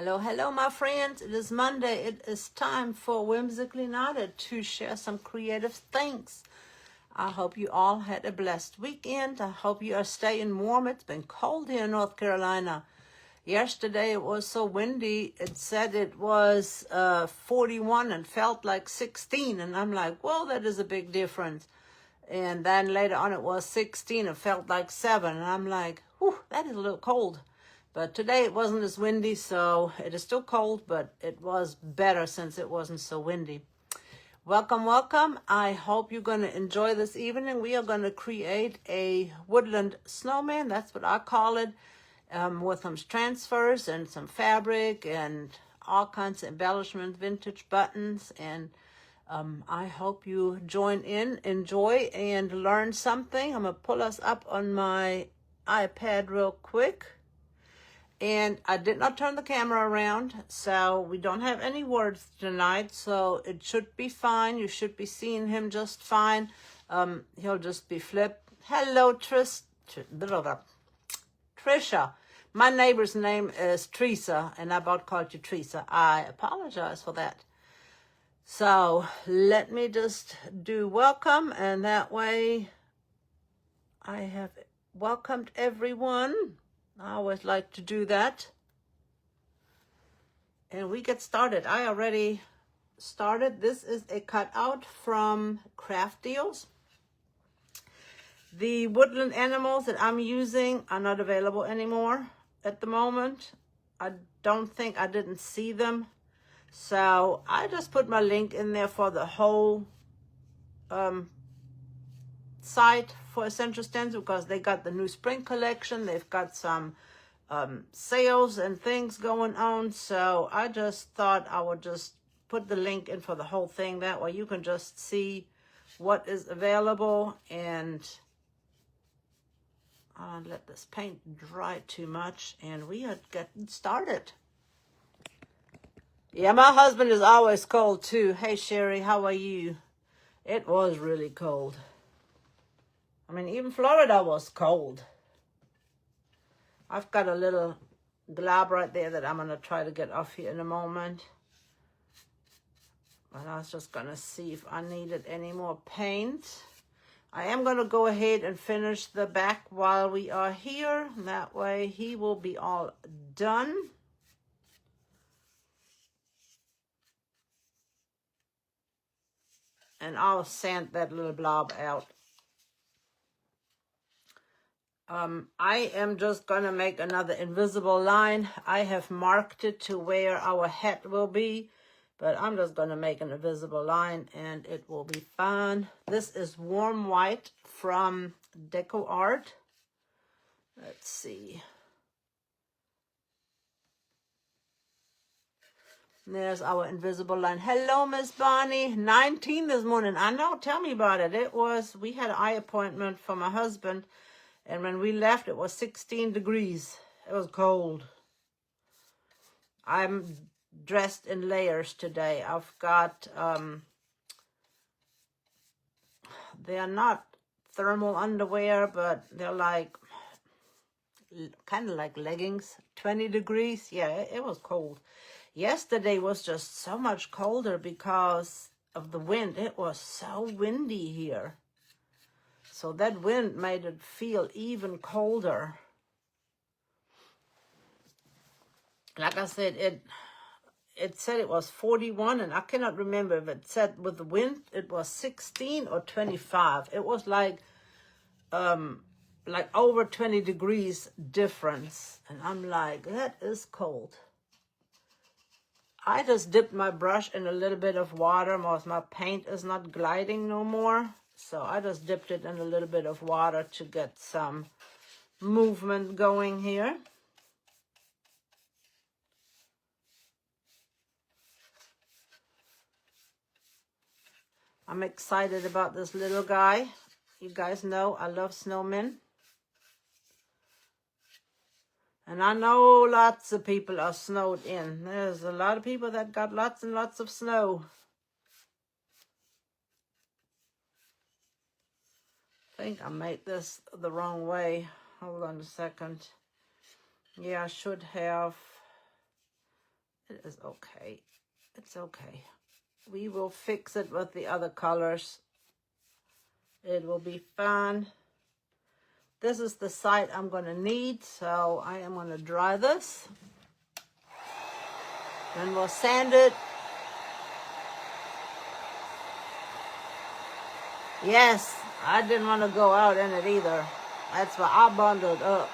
Hello, hello, my friends. It is Monday. It is time for Whimsically Knotted to share some creative things. I hope you all had a blessed weekend. I hope you are staying warm. It's been cold here in North Carolina. Yesterday it was so windy. It said it was 41 and felt like 16. And I'm like, whoa, that is a big difference. And then later on it was 16 and felt like 7. And I'm like, whew, that is a little cold. But today it wasn't as windy, so it is still cold, but it was better since it wasn't so windy. Welcome, welcome. I hope you're going to enjoy this evening. We are going to create a woodland snowman. That's what I call it, with some transfers and some fabric and all kinds of embellishments, vintage buttons. And I hope you join in, enjoy, and learn something. I'm going to pull us up on my iPad real quick. And I did not turn the camera around, so we don't have any words tonight, so it should be fine. You should be seeing him just fine. He'll just be flipped. Hello, Trisha. My neighbor's name is Teresa, and I about called you Teresa. I apologize for that. So let me just do welcome, and that way I have welcomed everyone. I always like to do that. And we get started. I already started. This is a cutout from Craft Deals. The woodland animals that I'm using are not available anymore at the moment. I didn't see them. So I just put my link in there for the whole site for Essential Stencil because they got the new spring collection. They've got some sales and things going on. So I just thought I would just put the link in for the whole thing. That way you can just see what is available. And I'll let this paint dry too much. And we are getting started. Yeah, my husband is always cold too. Hey, Sherry, how are you? It was really cold. I mean, even Florida was cold. I've got a little glob right there that I'm going to try to get off here in a moment. But I was just going to see if I needed any more paint. I am going to go ahead and finish the back while we are here. That way he will be all done. And I'll sand that little blob out. I am just going to make another invisible line. I have marked it to where our hat will be, but I'm just going to make an invisible line and it will be fine. This is warm white from Decor. Let's see. There's our invisible line. Hello, Miss Bonnie. 19 this morning. I know. Tell me about it. We had an eye appointment for my husband. And when we left, it was 16 degrees. It was cold. I'm dressed in layers today. I've got, they're not thermal underwear, but they're like, kind of like leggings. 20 degrees. Yeah, it was cold. Yesterday was just so much colder because of the wind. It was so windy here. So that wind made it feel even colder. Like I said, it said it was 41, and I cannot remember if it said with the wind it was 16 or 25. It was like over 20 degrees difference. And I'm like, that is cold. I just dipped my brush in a little bit of water because my paint is not gliding no more. So I just dipped it in a little bit of water to get some movement going here. I'm excited about this little guy. You guys know I love snowmen. And I know lots of people are snowed in. There's a lot of people that got lots and lots of snow. I think I made this the wrong way. Hold on a second. Yeah, I should have It is okay. It's okay. We will fix it with the other colors. It will be fun. This is the site I'm going to need, so I am going to dry this. Then we'll sand it. Yes, I didn't want to go out in it either. That's why I bundled up.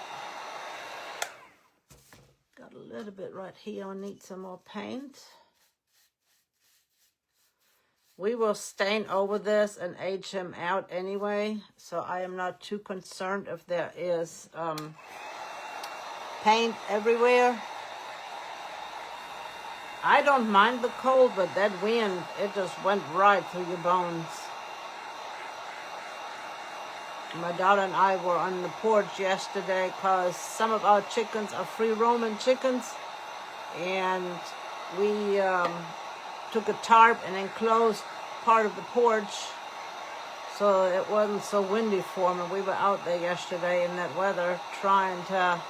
Got a little bit right here. I need some more paint. We will stain over this and age him out anyway, so I am not too concerned if there is paint everywhere. I don't mind the cold, but that wind, it just went right through your bones. My daughter and I were on the porch yesterday because some of our chickens are free-roaming chickens, and we took a tarp and enclosed part of the porch so it wasn't so windy for them. And we were out there yesterday in that weather trying to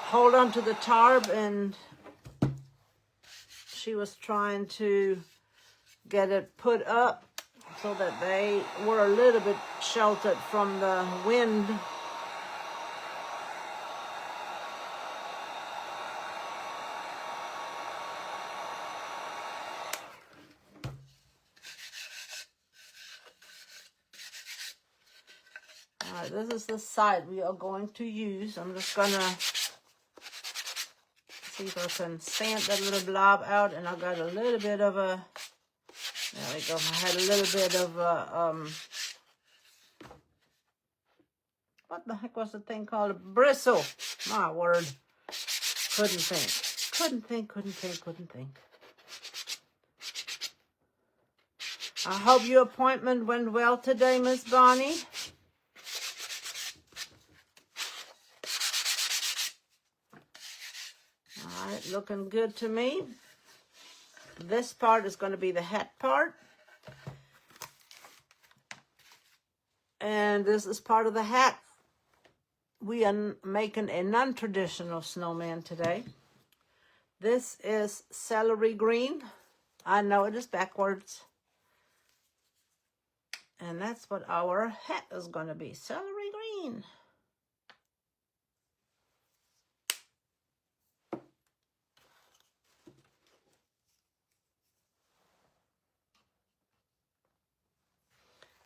hold on to the tarp, and she was trying to get it put up so that they were a little bit sheltered from the wind. All right, this is the side we are going to use. I'm just gonna see if I can sand that little blob out, and I got a little bit of a, there we go, I had a little bit of a, what the heck was the thing called? A bristle. My word. Couldn't think. I hope your appointment went well today, Miss Bonnie. All right, looking good to me. This part is going to be the hat part. And this is part of the hat. We are making a non-traditional snowman today. This is celery green. I know it is backwards. And that's what our hat is going to be, celery green.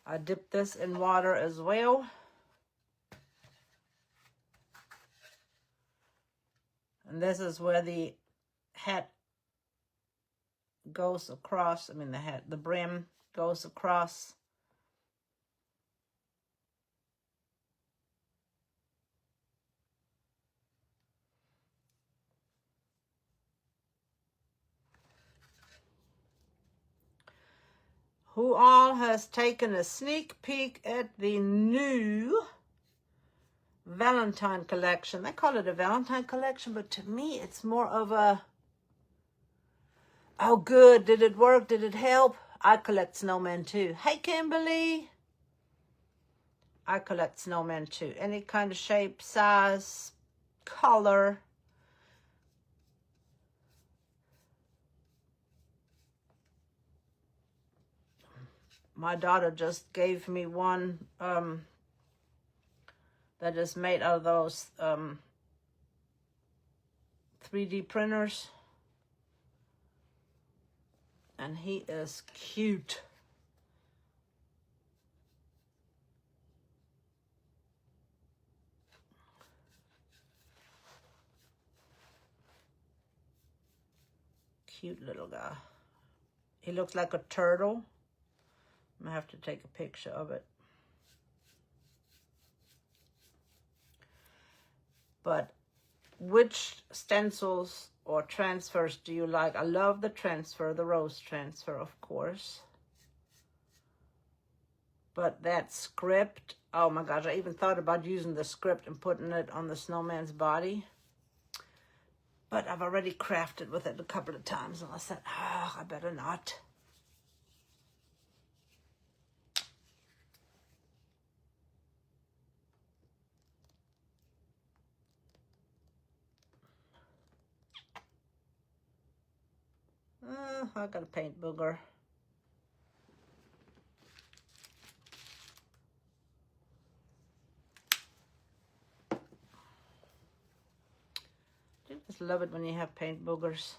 I dipped this in water as well. And this is where the hat goes across. I mean, the brim goes across. Who all has taken a sneak peek at the new Valentine collection? They call it a Valentine collection, but to me it's more of a, oh good, did it work, did it help? I collect snowmen too. Hey Kimberly. I collect snowmen too. Any kind of shape, size, color. My daughter just gave me one that is made out of those 3D printers. And he is cute. Cute little guy. He looks like a turtle. I'm gonna have to take a picture of it. But which stencils or transfers do you like? I love the transfer, the rose transfer, of course. But that script, oh my gosh, I even thought about using the script and putting it on the snowman's body. But I've already crafted with it a couple of times, and I said, oh, I better not. I got a paint booger. I just love it when you have paint boogers.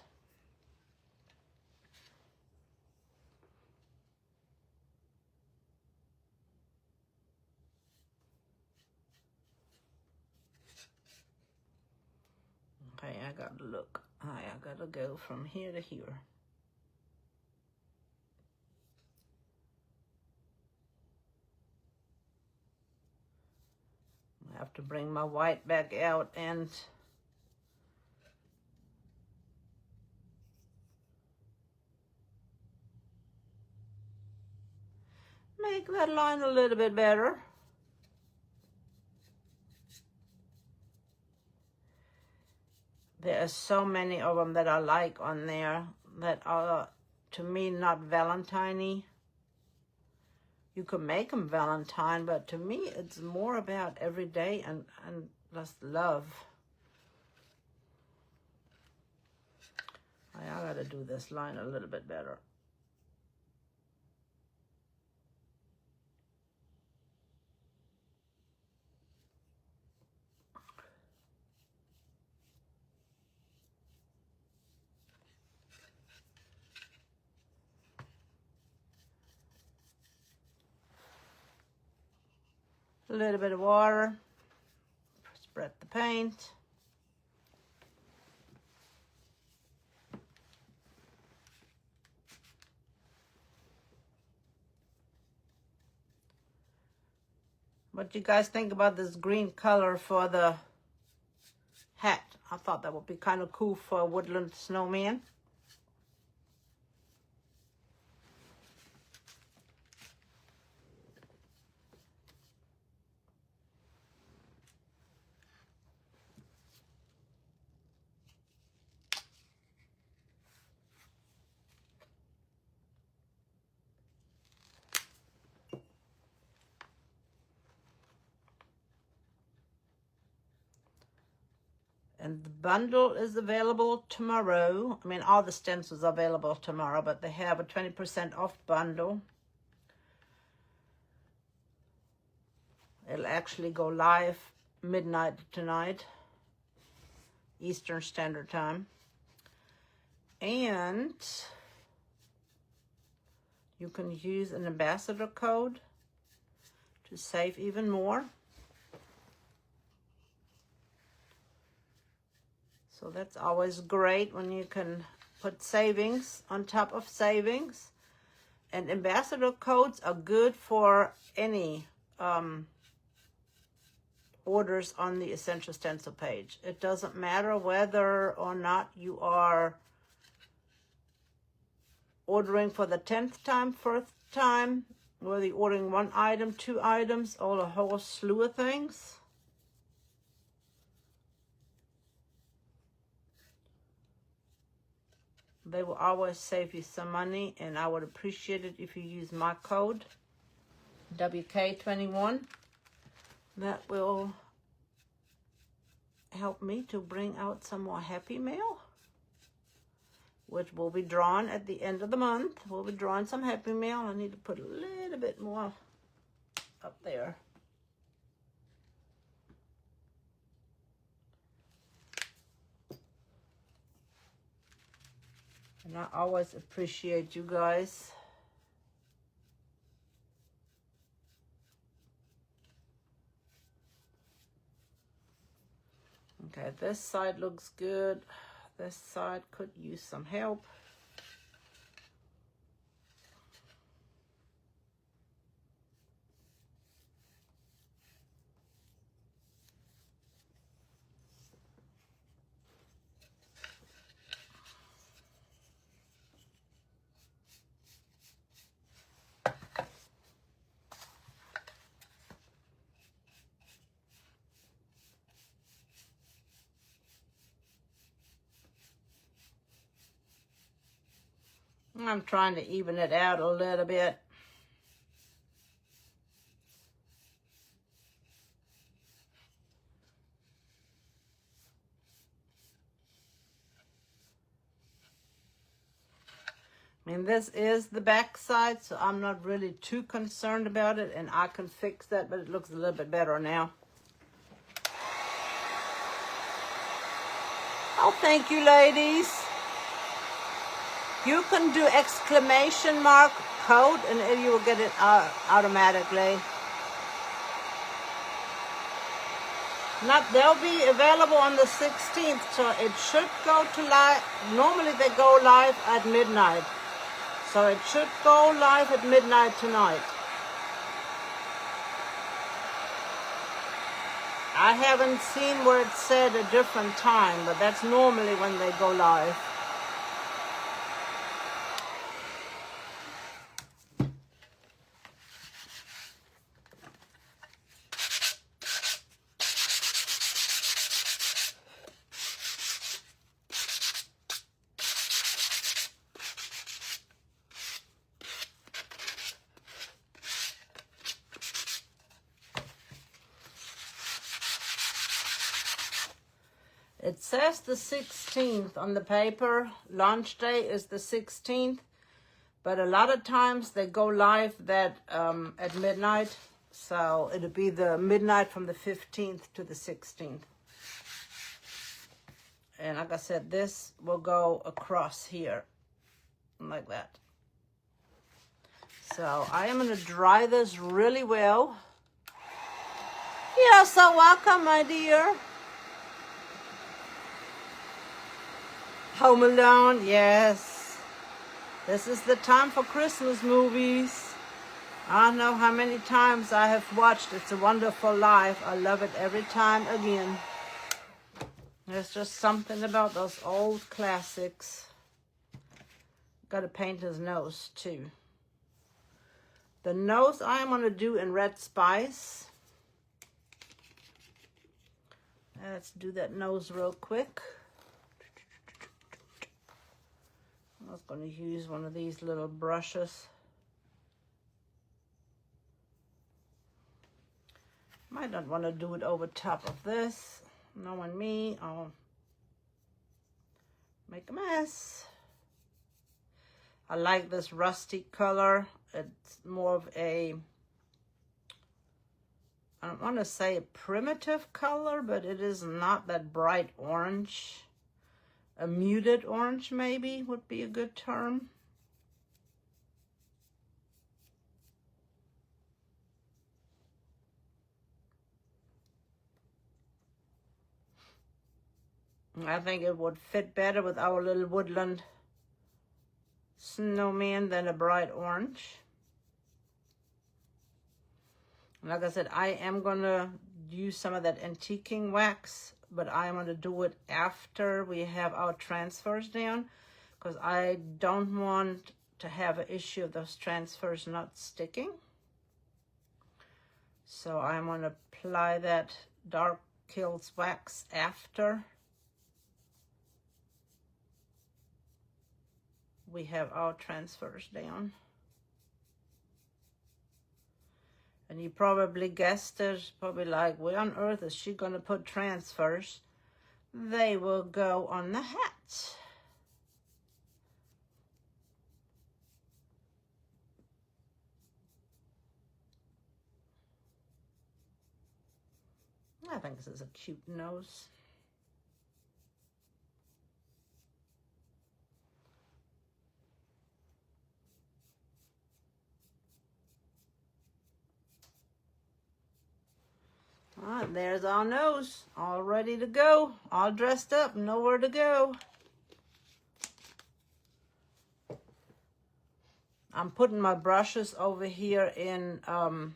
Okay, I gotta look. I gotta go from here to here. I have to bring my white back out and make that line a little bit better. There are so many of them that I like on there that are, to me, not Valentine-y. You could make them Valentine, but to me, it's more about everyday and just love. I gotta do this line a little bit better. A little bit of water, spread the paint. What do you guys think about this green color for the hat? I thought that would be kind of cool for a Woodland Snowman. And the bundle is available tomorrow. I mean, all the stencils are available tomorrow, but they have a 20% off bundle. It'll actually go live midnight tonight, Eastern Standard Time. And you can use an ambassador code to save even more. So that's always great when you can put savings on top of savings. And ambassador codes are good for any orders on the Essential Stencil page. It doesn't matter whether or not you are ordering for the 10th time, 1st time, whether you're ordering 1 item, 2 items, or a whole slew of things. They will always save you some money, and I would appreciate it if you use my code, WK21. That will help me to bring out some more Happy Mail, which will be drawn at the end of the month. We'll be drawing some Happy Mail. I need to put a little bit more up there. And I always appreciate you guys. Okay, this side looks good. This side could use some help. I'm trying to even it out a little bit. And this is the back side, so I'm not really too concerned about it, and I can fix that, but it looks a little bit better now. Oh, thank you, ladies. You can do exclamation mark code, and you will get it automatically. They'll be available on the 16th, so it should go to live. Normally they go live at midnight. So it should go live at midnight tonight. I haven't seen where it said a different time, but that's normally when they go live. It says the 16th on the paper. Launch day is the 16th, but a lot of times they go live at midnight. So it'll be the midnight from the 15th to the 16th. And like I said, this will go across here like that. So I am going to dry this really well. You're so welcome, my dear. Home Alone, yes. This is the time for Christmas movies. I don't know how many times I have watched It's a Wonderful Life. I love it every time again. There's just something about those old classics. Got to paint his nose too. The nose I am going to do in red spice. Let's do that nose real quick. I was going to use one of these little brushes. Might not want to do it over top of this. Knowing me, I'll make a mess. I like this rusty color. It's more of a, I don't want to say a primitive color, but it is not that bright orange. A muted orange maybe would be a good term. I think it would fit better with our little woodland snowman than a bright orange. Like I said, I am going to use some of that antiquing wax, but I'm going to do it after we have our transfers down, because I don't want to have an issue of those transfers not sticking. So I'm going to apply that dark kills wax after we have our transfers down. And you probably guessed it, probably like, where on earth is she going to put transfers? They will go on the hat. I think this is a cute nose. All right, there's our nose, all ready to go, all dressed up, nowhere to go. I'm putting my brushes over here in, I'm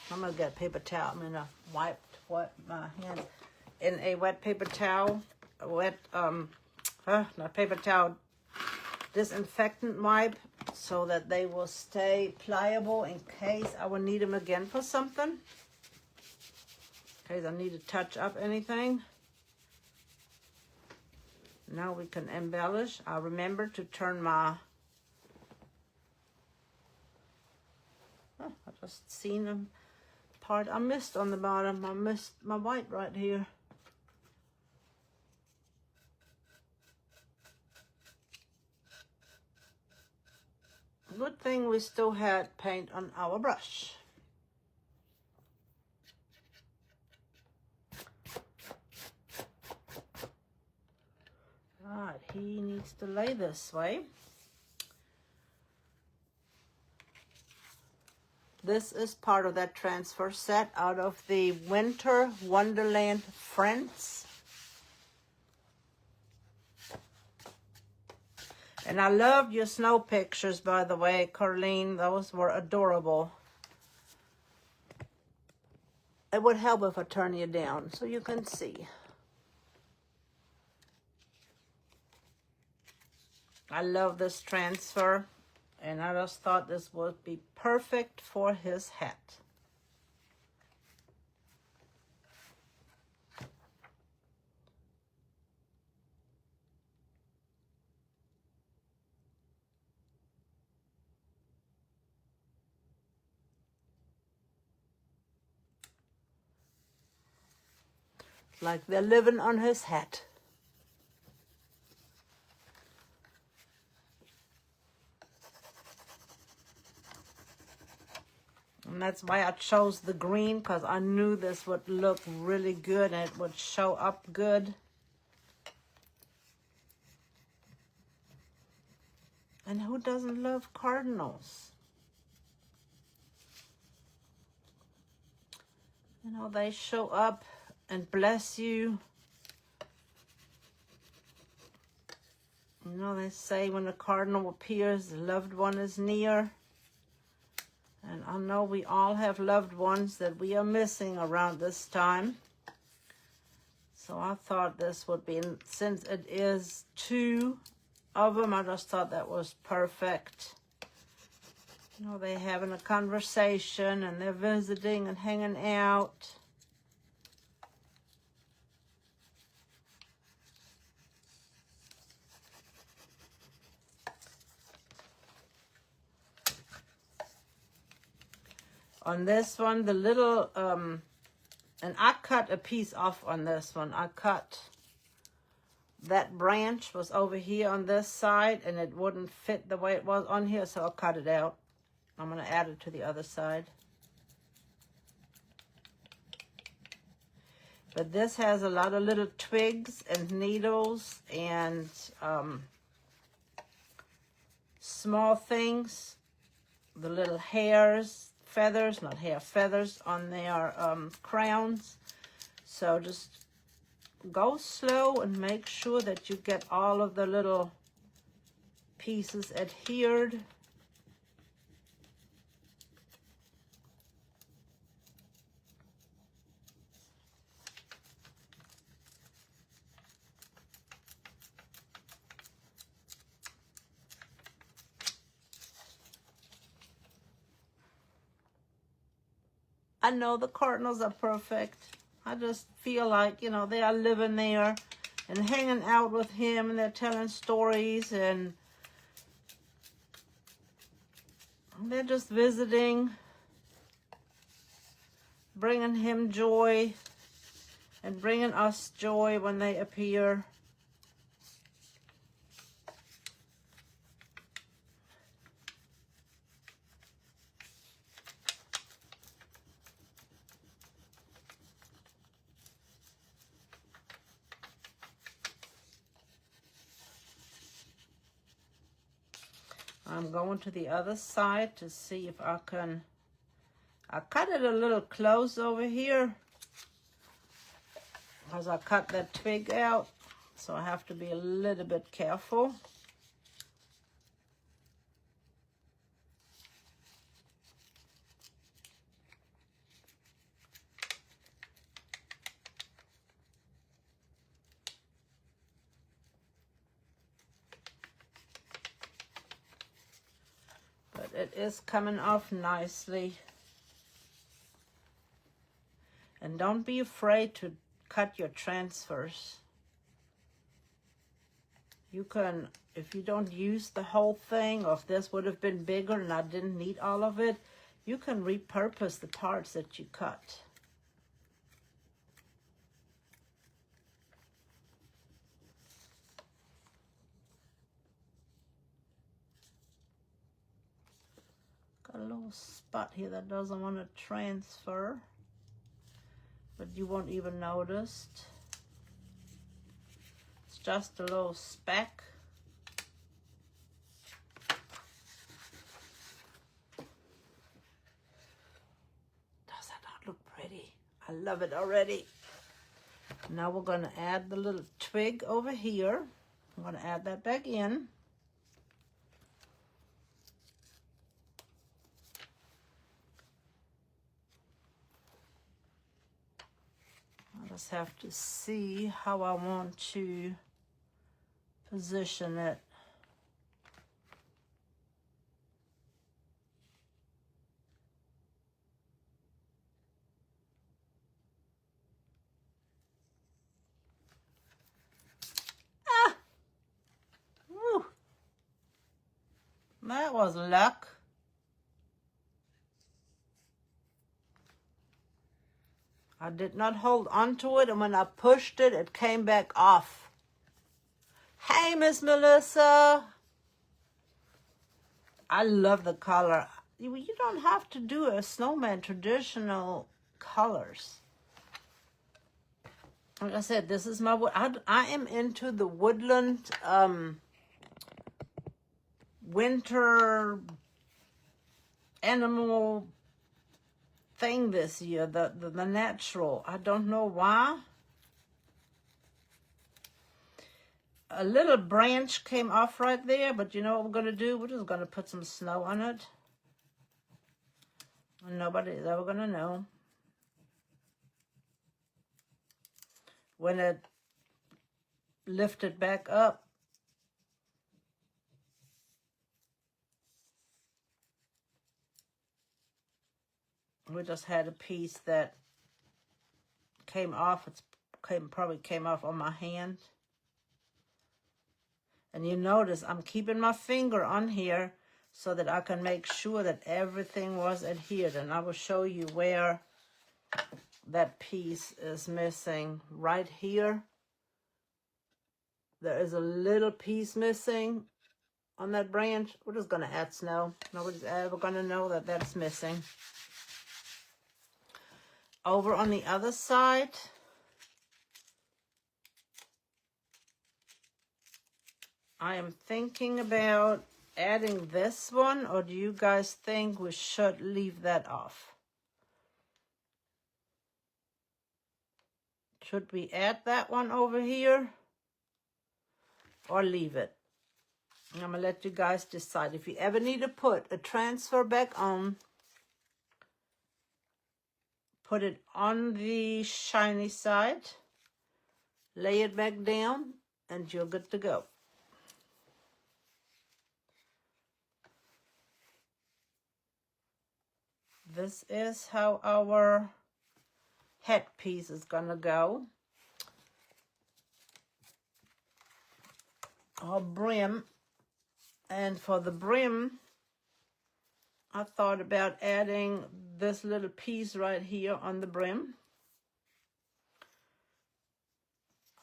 gonna get a paper towel. I'm gonna wipe my hand in a wet paper towel, not paper towel, disinfectant wipe, so that they will stay pliable in case I will need them again for something. In case I need to touch up anything. Now we can embellish. I'll remember to turn my, I just seen a part I missed on the bottom. I missed my white right here. Good thing we still had paint on our brush. All right, he needs to lay this way. This is part of that transfer set out of the Winter Wonderland Friends. And I loved your snow pictures, by the way, Carlene. Those were adorable. It would help if I turn you down so you can see. I love this transfer. And I just thought this would be perfect for his hat. Like they're living on his hat. And that's why I chose the green, because I knew this would look really good and it would show up good. And who doesn't love cardinals? You know, they show up and bless you. You know, they say when a cardinal appears, the loved one is near. And I know we all have loved ones that we are missing around this time. So I thought this would be, since it is 2 of them, I just thought that was perfect. You know, they're having a conversation and they're visiting and hanging out. On this one, the little, and I cut a piece off on this one. I cut, that branch was over here on this side, and it wouldn't fit the way it was on here, so I'll cut it out. I'm going to add it to the other side. But this has a lot of little twigs and needles and small things, the little hairs, feathers, not hair, feathers on their crowns. So just go slow and make sure that you get all of the little pieces adhered. I know the cardinals are perfect. I just feel like, you know, they are living there and hanging out with him, and they're telling stories, and they're just visiting, bringing him joy and bringing us joy when they appear. I'm going to the other side to see if I can, I cut it a little close over here because I cut that twig out, so I have to be a little bit careful. It is coming off nicely. And don't be afraid to cut your transfers. You can, if you don't use the whole thing, or if this would have been bigger and I didn't need all of it, you can repurpose the parts that you cut. little spot here that doesn't want to transfer, but you won't even notice. It's just a little speck. Does that not look pretty? I love it already. Now we're going to add the little twig over here. I'm going to add that back in. I just have to see how I want to position it. Ah! Woo! That was luck. I did not hold onto it, and when I pushed it, it came back off. Hey, Miss Melissa. I love the color. You don't have to do a snowman traditional colors. Like I said, this is my, I am into the woodland winter animal thing this year, the natural. I don't know why. A little branch came off right there, but you know what we're going to do? We're just going to put some snow on it. And nobody's ever going to know. When it lifted back up, we just had a piece that came off. Probably came off on my hand. And you notice I'm keeping my finger on here so that I can make sure that everything was adhered. And I will show you where that piece is missing. Right here, there is a little piece missing on that branch. We're just going to add snow. Nobody's ever going to know that that's missing. Over on the other side, I am thinking about adding this one, or do you guys think we should leave that off? Should we add that one over here or leave it? I'm going to let you guys decide. If you ever need to put a transfer back on, put it on the shiny side, lay it back down, and you're good to go. This is how our headpiece is gonna go. Our brim, and for the brim, I thought about adding this little piece right here on the brim.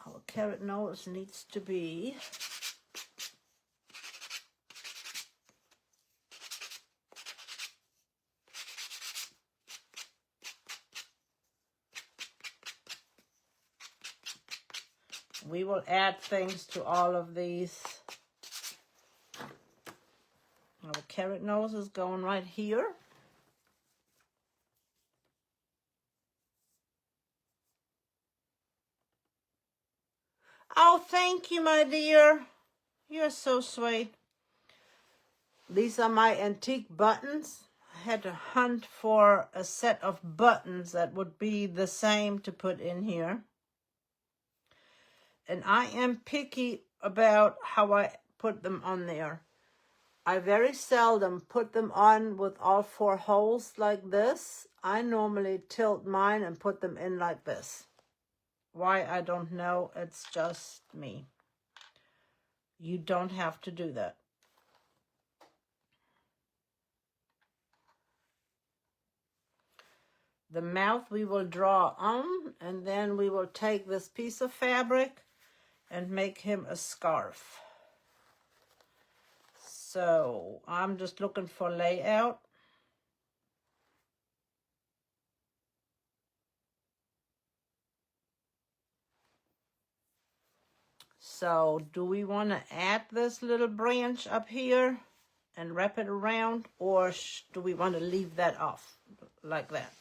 Our carrot nose needs to be we will add things to all of these. Our carrot nose is going right here. Oh, thank you, my dear. You're so sweet. These are my antique buttons. I had to hunt for a set of buttons that would be the same to put in here. And I am picky about how I put them on there. I very seldom put them on with all 4 holes like this. I normally tilt mine and put them in like this. Why, I don't know. It's just me. You don't have to do that. The mouth we will draw on, and then we will take this piece of fabric and make him a scarf. So I'm just looking for layout. So do we want to add this little branch up here and wrap it around, or do we want to leave that off like that?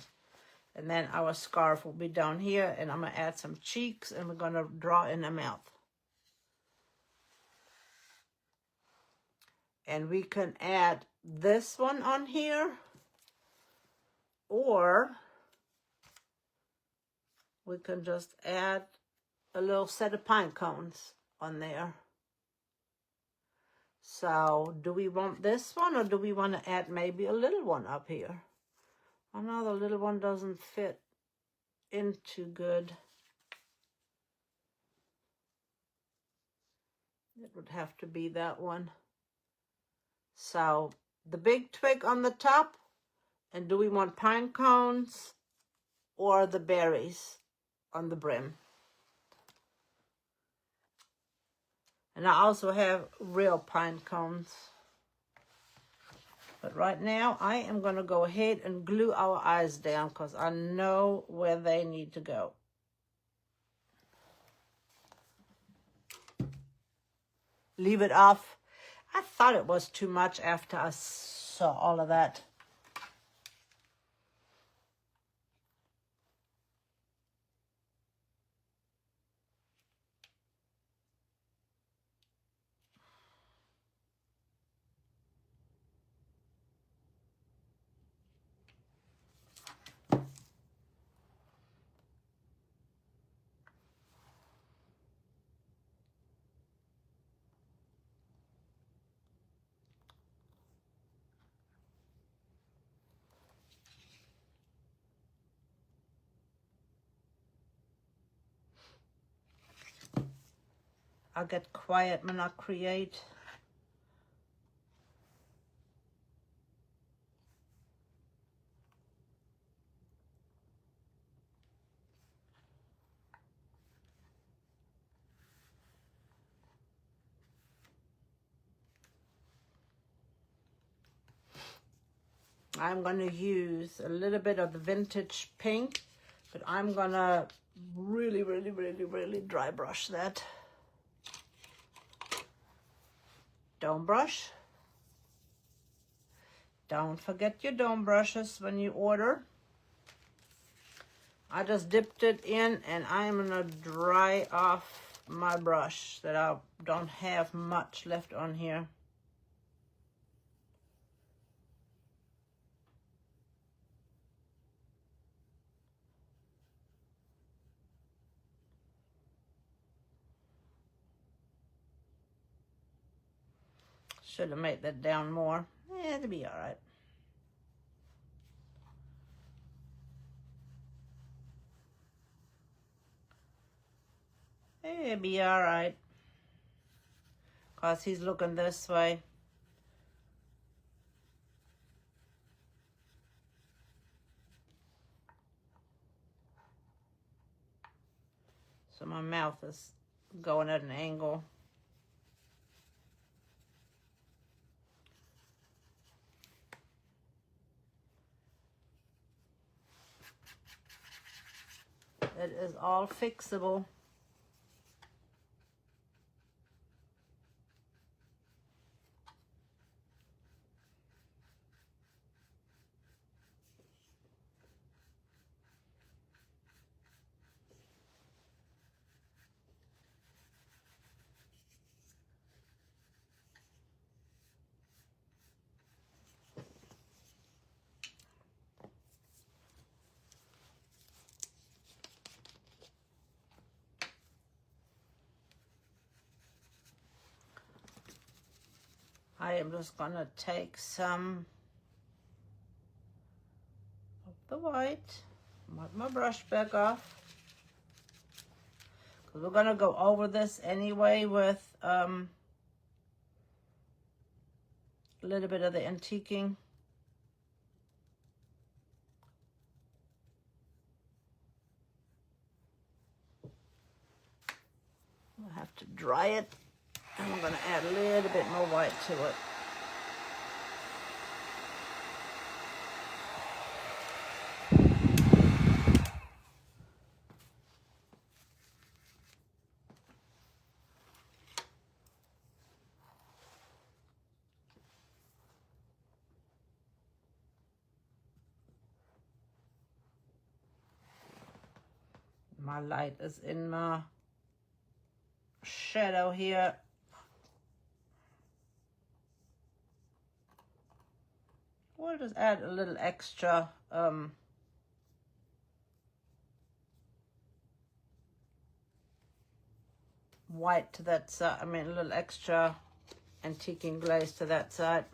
And then our scarf will be down here, and I'm going to add some cheeks, and we're going to draw in the mouth. And we can add this one on here, or we can just add a little set of pine cones on there. So do we want this one, or do we want to add maybe a little one up here? Oh no, the little one doesn't fit in too good. It would have to be that one. So the big twig on the top, and do we want pine cones or the berries on the brim? And I also have real pine cones. But right now, I am going to go ahead and glue our eyes down because I know where they need to go. Leave it off. I thought it was too much after I saw all of that. I get quiet when I create. I'm going to use a little bit of the vintage pink, but I'm going to really, really, really, really dry brush that. Dome brush. Don't forget your dome brushes when you order. I just dipped it in, and I'm going to dry off my brush that I don't have much left on here. Should have made that down more. It'll be all right. It'll be all right. Because he's looking this way. So my mouth is going at an angle. It is all fixable. I am just going to take some of the white, wipe my brush back off, because we're going to go over this anyway with a little bit of the antiquing. I'll have to dry it. And I'm going to add a little bit more white to it. My light is in my shadow here. We'll just add a little extra white to that side. I mean, a little extra antiquing glaze to that side.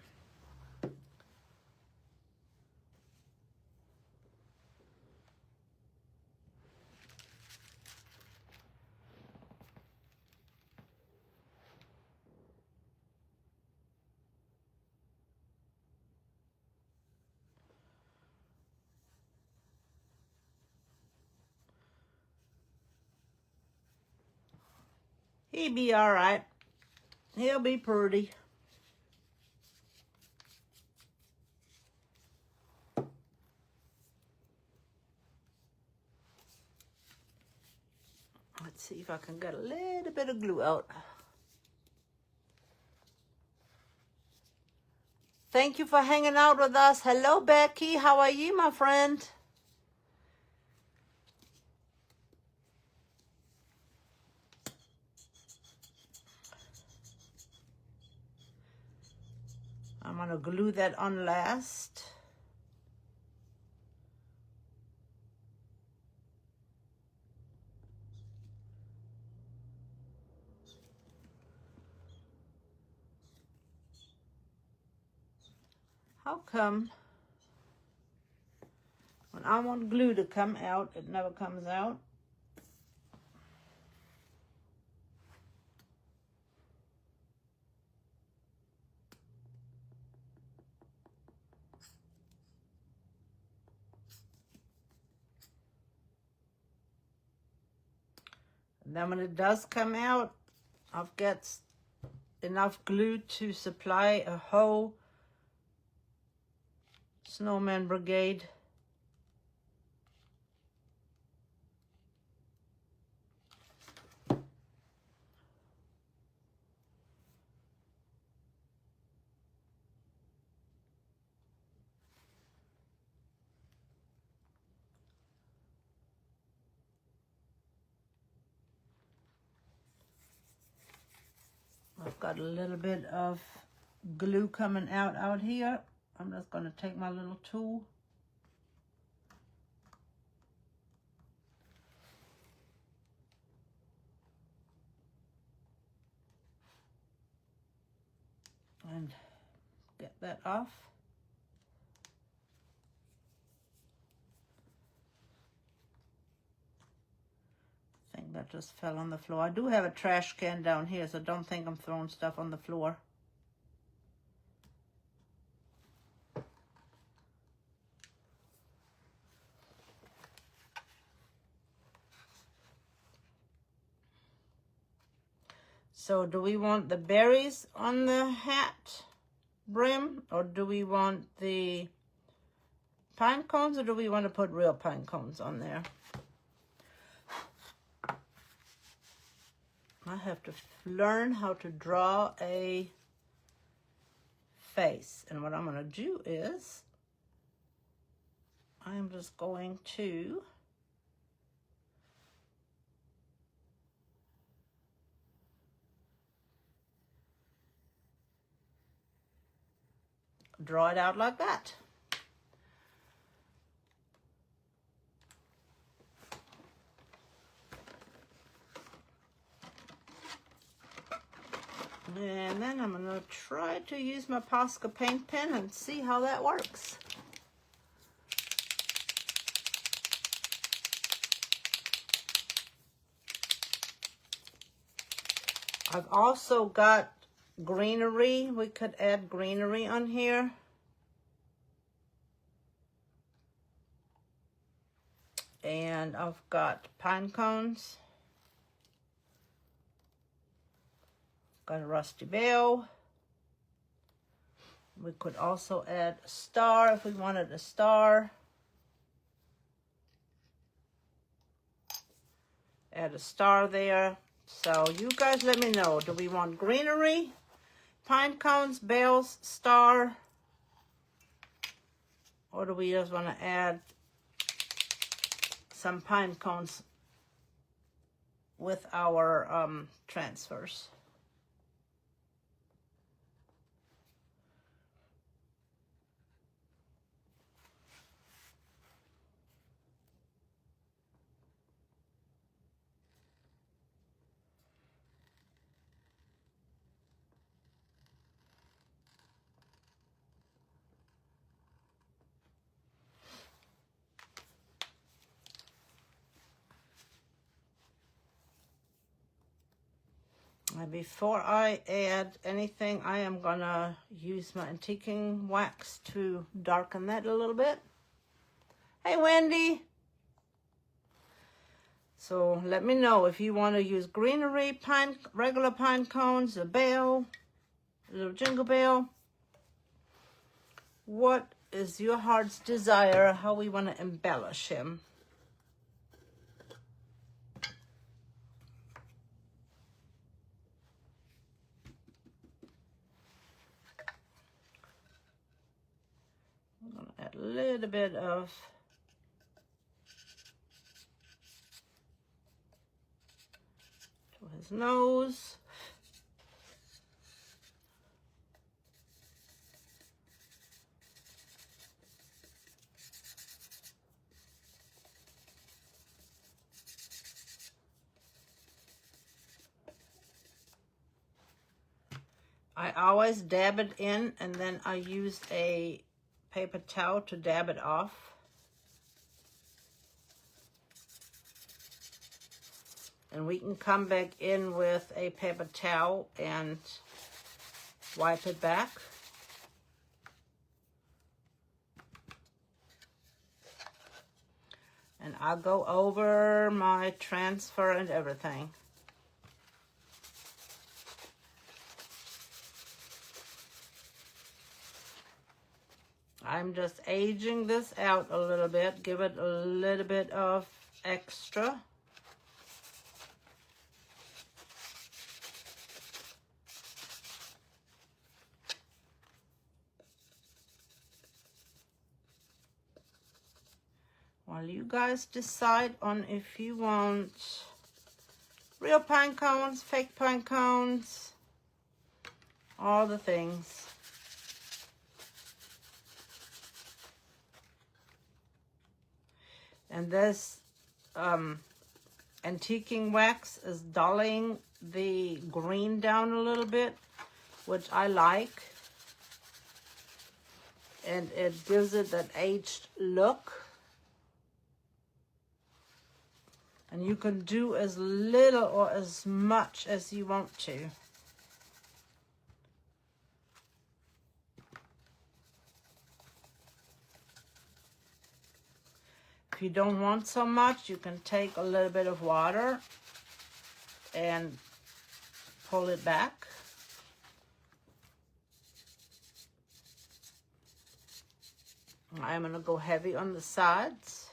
He'll be all right. He'll be pretty. Let's see if I can get a little bit of glue out. Thank you for hanging out with us. Hello, Becky. How are you, my friend? I'm going to glue that on last. How come when I want glue to come out, it never comes out? And then when it does come out, I've got enough glue to supply a whole snowman brigade. I've got a little bit of glue coming out here. I'm just going to take my little tool. And get that off. I think that just fell on the floor. I do have a trash can down here, so don't think I'm throwing stuff on the floor. So do we want the berries on the hat brim, or do we want the pine cones, or do we want to put real pine cones on there? I have to learn how to draw a face. And what I'm going to do is I'm just going to draw it out like that. And then I'm going to try to use my Posca paint pen and see how that works. I've also got greenery. We could add greenery on here. And I've got pine cones. Got a rusty bell. We could also add a star if we wanted a star. Add a star there. So you guys let me know. Do we want greenery, pine cones, bells, star? Or do we just want to add some pine cones with our transfers. And before I add anything, I am gonna use my antiquing wax to darken that a little bit. Hey, Wendy. So let me know if you want to use greenery, regular pine cones, a bell, a little jingle bell. What is your heart's desire, how we want to embellish him? I'm going to add a little bit of to his nose. I always dab it in, and then I use a paper towel to dab it off. And we can come back in with a paper towel and wipe it back. And I'll go over my transfer and everything. I'm just aging this out a little bit, give it a little bit of extra. While you guys decide on if you want real pine cones, fake pine cones, all the things. And this antiquing wax is dulling the green down a little bit, which I like. And it gives it that aged look. And you can do as little or as much as you want to. If you don't want so much, you can take a little bit of water and pull it back. I'm going to go heavy on the sides.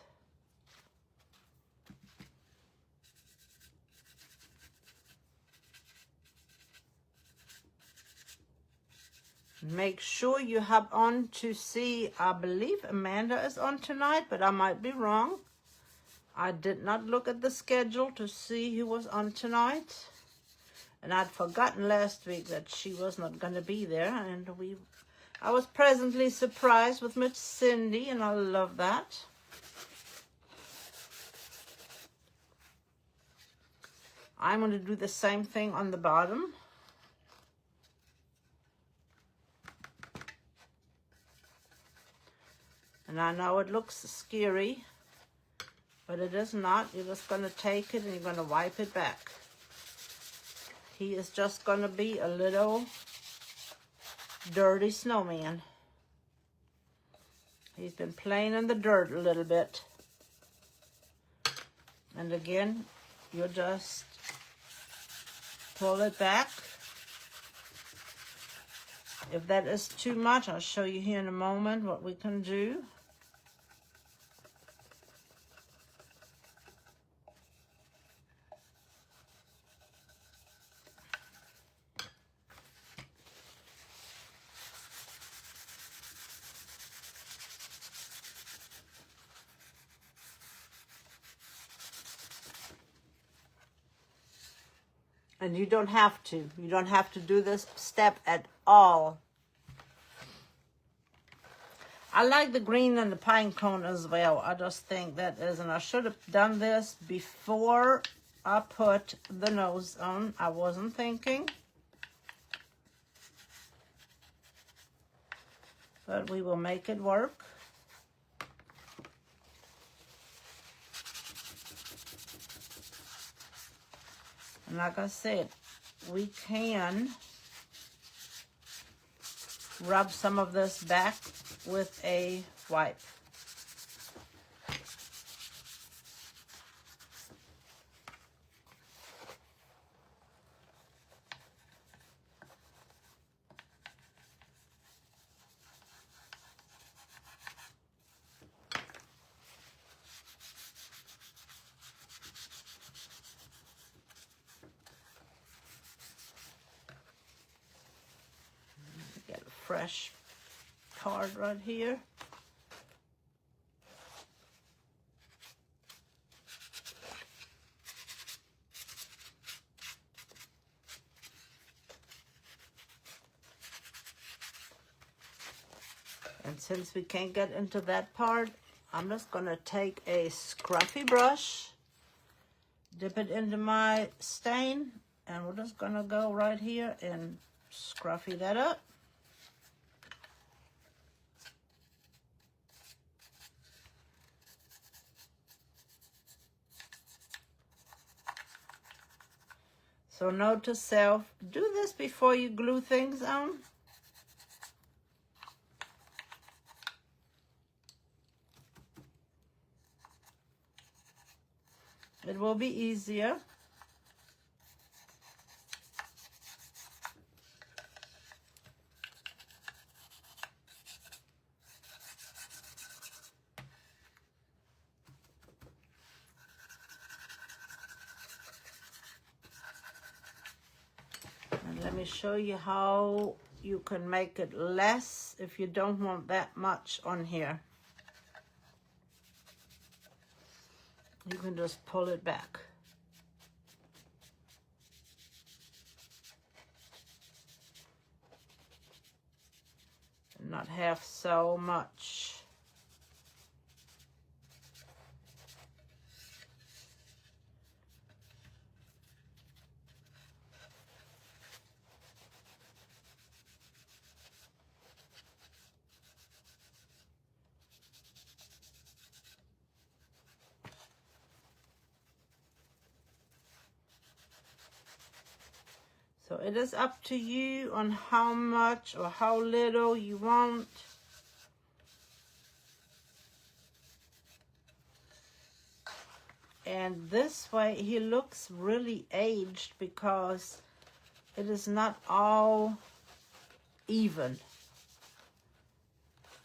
Make sure you hop on to see, I believe Amanda is on tonight, but I might be wrong. I did not look at the schedule to see who was on tonight. And I'd forgotten last week that she was not going to be there. And I was pleasantly surprised with Miss Cindy, and I love that. I'm going to do the same thing on the bottom. And I know it looks scary, but it is not. You're just going to take it and you're going to wipe it back. He is just going to be a little dirty snowman. He's been playing in the dirt a little bit. And again, you just pull it back. If that is too much, I'll show you here in a moment what we can do. And you don't have to. You don't have to do this step at all. I like the green and the pine cone as well. I just think that is, and I should have done this before I put the nose on. I wasn't thinking. But we will make it work. And like I said, we can rub some of this back with a wipe. Get a fresh card right here. And since we can't get into that part, I'm just going to take a scruffy brush, dip it into my stain, and we're just going to go right here and scruffy that up. So note to self, do this before you glue things on. It will be easier. And let me show you how you can make it less if you don't want that much on here. You can just pull it back. And not have so much. So it is up to you on how much or how little you want. And this way he looks really aged because it is not all even.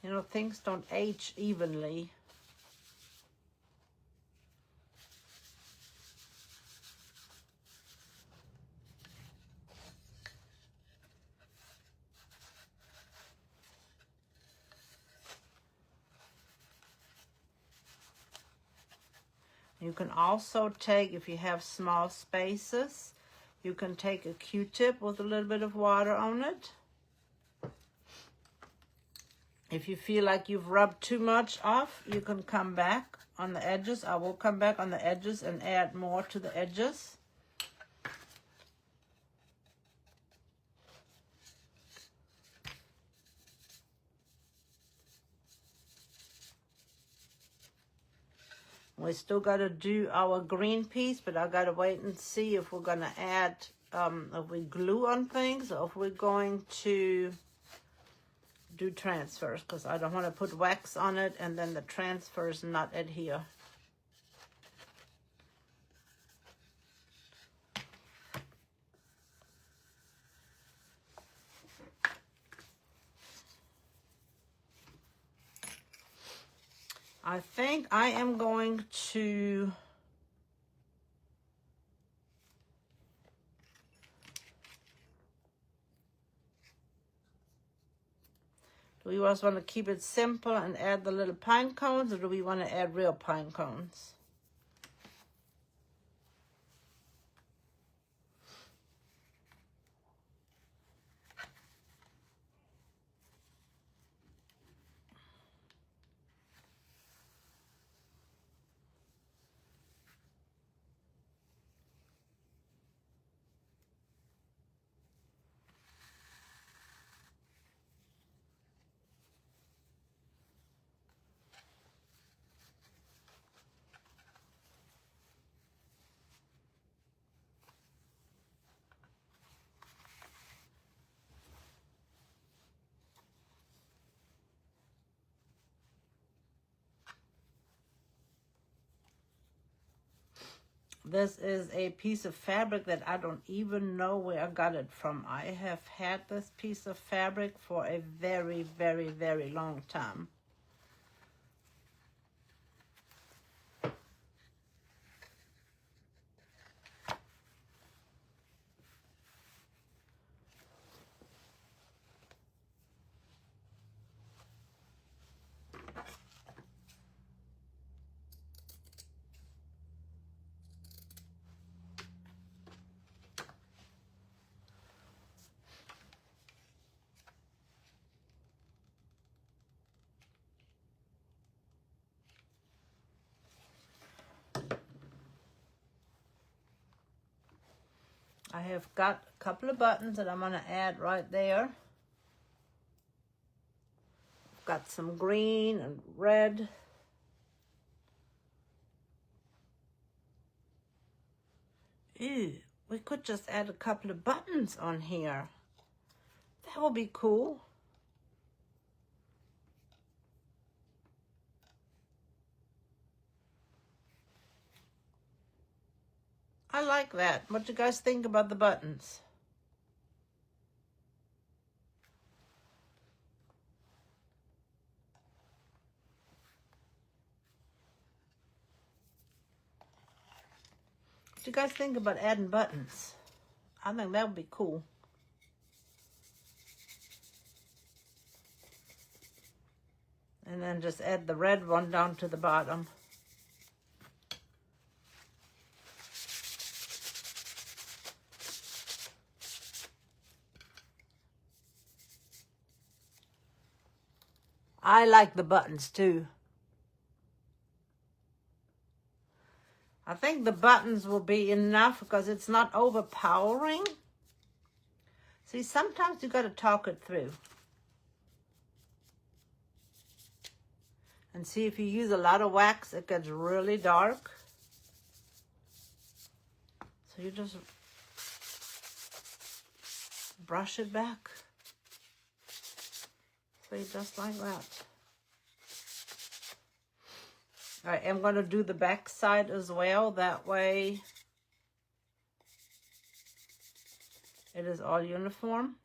You know, things don't age evenly. You can also take, if you have small spaces, you can take a Q-tip with a little bit of water on it. If you feel like you've rubbed too much off, you can come back on the edges. I will come back on the edges and add more to the edges. We still got to do our green piece, but I got to wait and see if we're going to add, if we glue on things, or if we're going to do transfers, because I don't want to put wax on it and then the transfers not adhere. I think I am going to do we just want to keep it simple and add the little pine cones, or do we want to add real pine cones? This is a piece of fabric that I don't even know where I got it from. I have had this piece of fabric for a very, very, very long time. I have got a couple of buttons that I'm going to add right there. Got some green and red. Ew, we could just add a couple of buttons on here. That would be cool. I like that. What do you guys think about the buttons? What do you guys think about adding buttons? I think that would be cool. And then just add the red one down to the bottom. I like the buttons too. I think the buttons will be enough because it's not overpowering. See, sometimes you got to talk it through. And see, if you use a lot of wax, it gets really dark. So you just brush it back. See, just like that. All right, I'm going to do the back side as well. That way it is all uniform.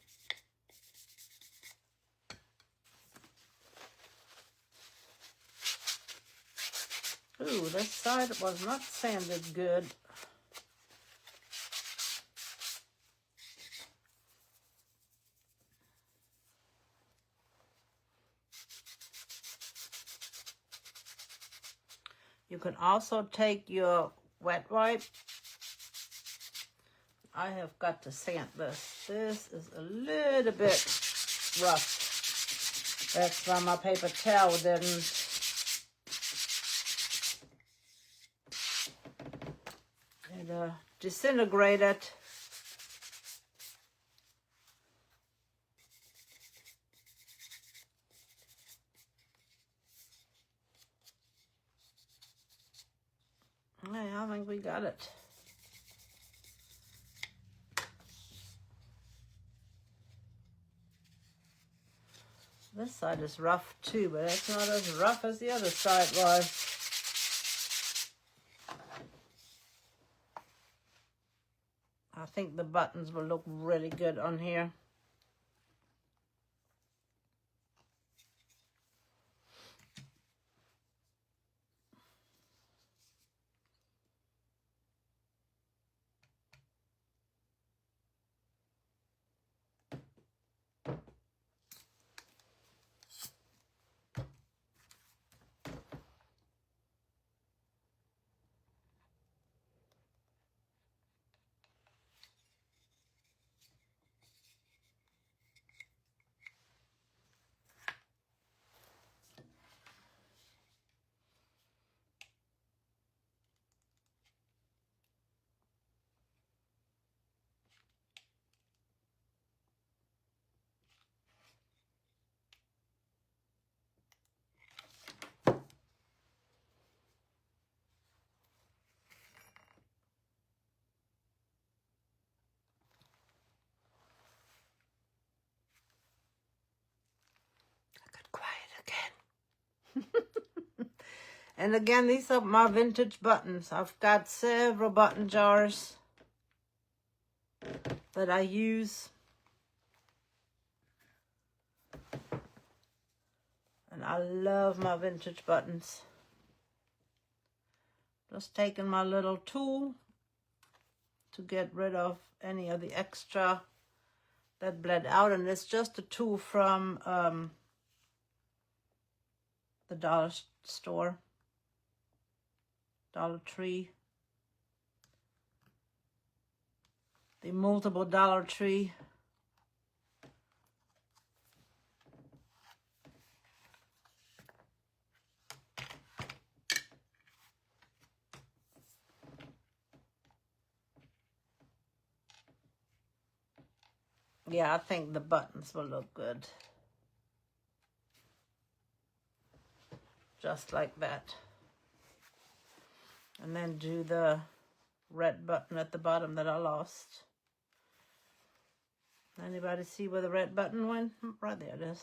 Ooh, this side was not sanded good. You can also take your wet wipe. I have got to sand this. This is a little bit rough. That's why my paper towel didn't. It disintegrated. I think we got it. This side is rough too, but it's not as rough as the other side was. I think the buttons will look really good on here. And again, these are my vintage buttons. I've got several button jars that I use. And I love my vintage buttons. Just taking my little tool to get rid of any of the extra that bled out. And it's just a tool from the dollar store, Dollar Tree. The multiple Dollar Tree. Yeah, I think the buttons will look good. Just like that. And then do the red button at the bottom that I lost. Anybody see where the red button went? Right there it is.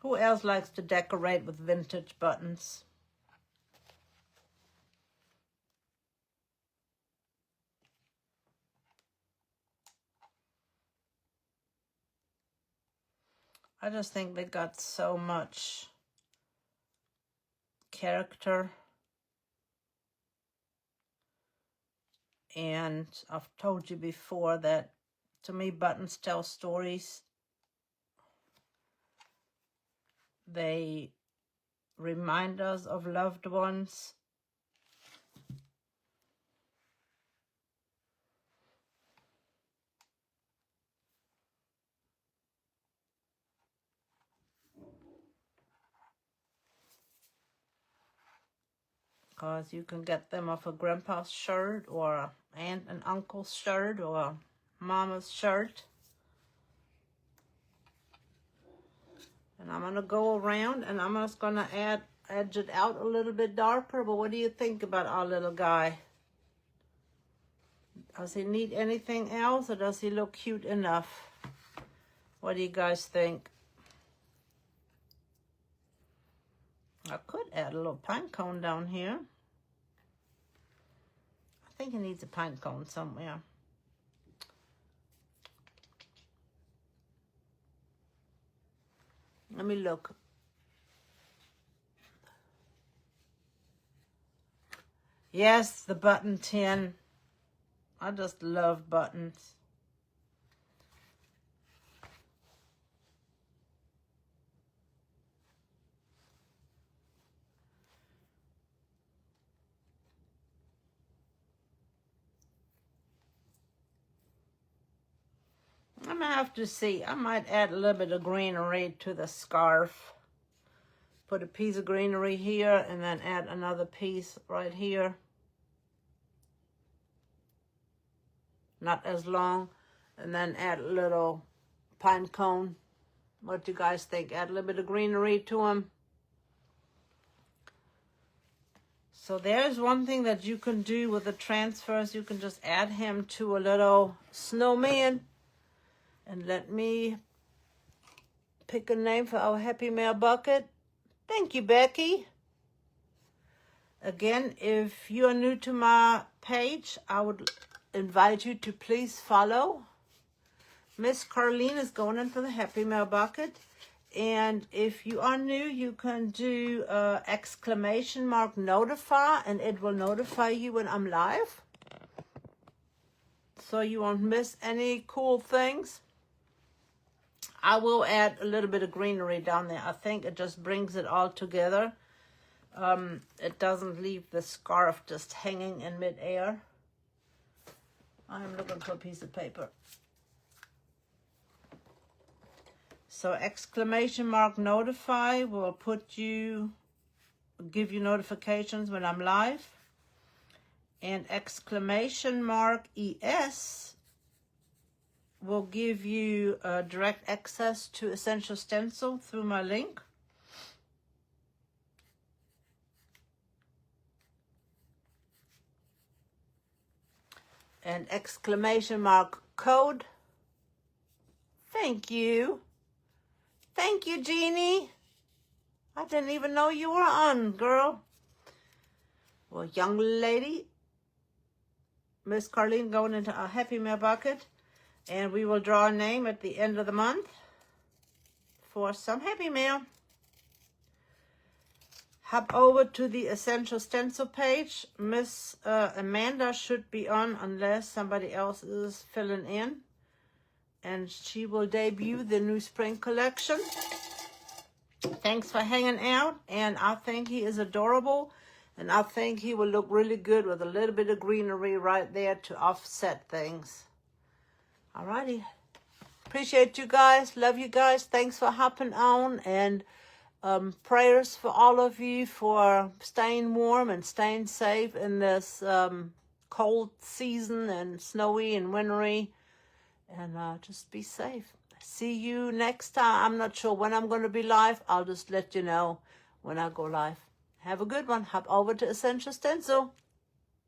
Who else likes to decorate with vintage buttons? I just think they got so much character. And I've told you before that to me buttons tell stories. They remind us of loved ones. Because you can get them off a grandpa's shirt or an aunt and uncle's shirt or a mama's shirt. And I'm going to go around and I'm just going to edge it out a little bit darker. But what do you think about our little guy? Does he need anything else or does he look cute enough? What do you guys think? I could add a little pine cone down here. I think he needs a pine cone somewhere. Let me look. Yes, the button tin. I just love buttons. I'm gonna have to see. I might add a little bit of greenery to the scarf. Put a piece of greenery here and then add another piece right here. Not as long. And then add a little pine cone. What do you guys think? Add a little bit of greenery to them. So there's one thing that you can do with the transfers. You can just add him to a little snowman. And let me pick a name for our Happy Mail bucket. Thank you, Becky. Again, if you are new to my page, I would invite you to please follow. Miss Carlene is going into the Happy Mail bucket. And if you are new, you can do exclamation mark notify, and it will notify you when I'm live. So you won't miss any cool things. I will add a little bit of greenery down there. I think it just brings it all together. It doesn't leave the scarf just hanging in midair. I'm looking for a piece of paper. So exclamation mark notify will give you notifications when I'm live. And exclamation mark ES will give you direct access to Essential Stencil through my link. and exclamation mark code. Thank you. Thank you, Jeannie. I didn't even know you were on, girl. Well, young lady, Miss Carlene going into our Happy Mail bucket. And we will draw a name at the end of the month for some Happy Mail. Hop over to the Essential Stencil page. Miss Amanda should be on unless somebody else is filling in. And she will debut the new spring collection. Thanks for hanging out. And I think he is adorable. And I think he will look really good with a little bit of greenery right there to offset things. Alrighty. Appreciate you guys. Love you guys. Thanks for hopping on. And prayers for all of you for staying warm and staying safe in this cold season and snowy and wintry. And just be safe. See you next time. I'm not sure when I'm going to be live. I'll just let you know when I go live. Have a good one. Hop over to Essential Stencil.